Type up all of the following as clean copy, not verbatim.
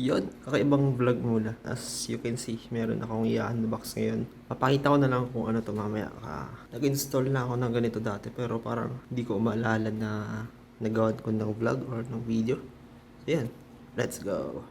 Yun, kakaibang vlog muna. As you can see, meron akong i-unbox ngayon. Papakita ko na lang kung ano to mamaya. Nag-install na ako ng ganito dati pero parang hindi ko maalala na nagawa ko ng vlog or ng video. So yan, let's go!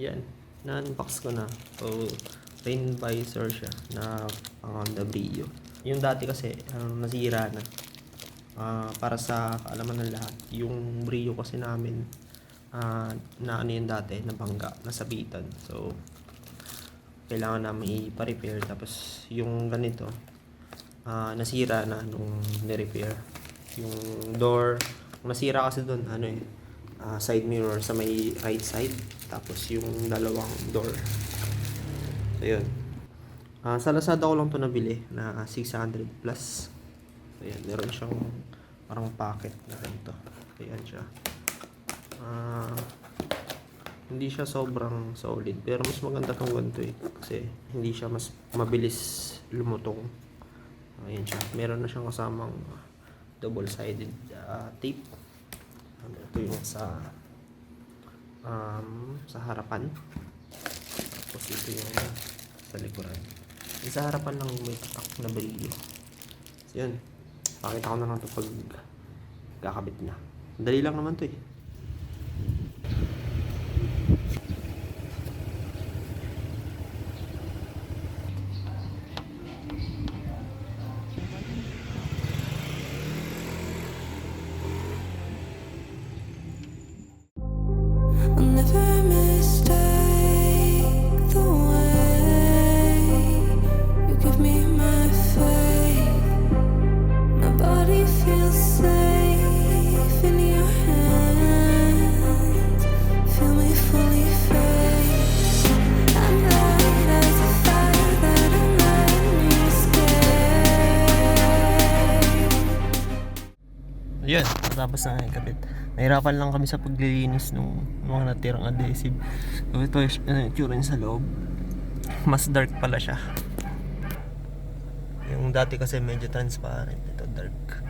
Yan, na-unbox ko na. So, rain visor siya na pang Honda Brio. Yung dati kasi, nasira na. Para sa kaalaman ng lahat, yung Brio kasi namin, na ano yun dati, nabangga, nasabitan. So, kailangan namin i-repair. Tapos, yung ganito, nasira na nung ni-repair. Yung door, nasira kasi doon, side mirror sa may right side. Tapos yung dalawang door. So yun. Sa Lazada ko lang to nabili na 600 plus. So yan, meron siyang parang packet na ganito. Ayan siya. Hindi siya sobrang solid pero mas maganda tong ganito kasi hindi siya mas mabilis lumutong. Ayan siya. Meron na siyang kasamang double sided tape. Ito yung sa harapan. Tapos ito yung sa likuran. Yung sa harapan lang may tatak na brilyo. So yun, pakita ko na lang ito pag kakabit na. Dali lang naman to I'll never mistake the way you give me my faith. My body feels safe in your hands. Feel me fully fade. I'm light as a fire that I'm letting you escape. Ayan, tapos na ikabit. Nahirapan lang kami sa paglilinis nung mga natirang adhesive. So ito yung itsura niya sa loob. Mas dark pala siya. Yung dati kasi medyo transparent. Ito dark.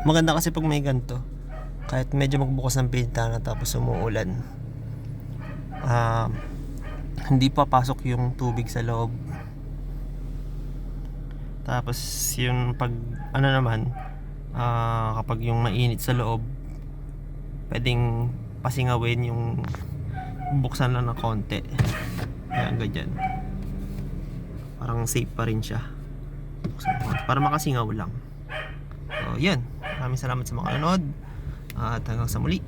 Maganda kasi pag may ganito. Kahit medyo magbukas ng bintana tapos umuulan, hindi papasok yung tubig sa loob. Tapos yung pag kapag yung mainit sa loob, pwedeng pasingawin yung buksan lang ng konti. Ayan, ganyan. Parang safe pa rin siya. Buksan konti para makasingaw lang. So yan, maraming salamat sa mga nanood. At hanggang sa muli.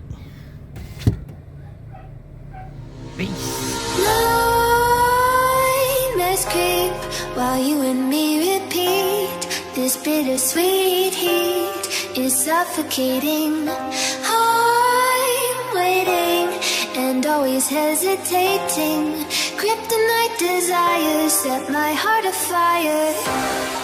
Peace! Nightmares creep while you and me repeat. This bittersweet heat is suffocating. I'm waiting and always hesitating. Kryptonite desires set my heart afire.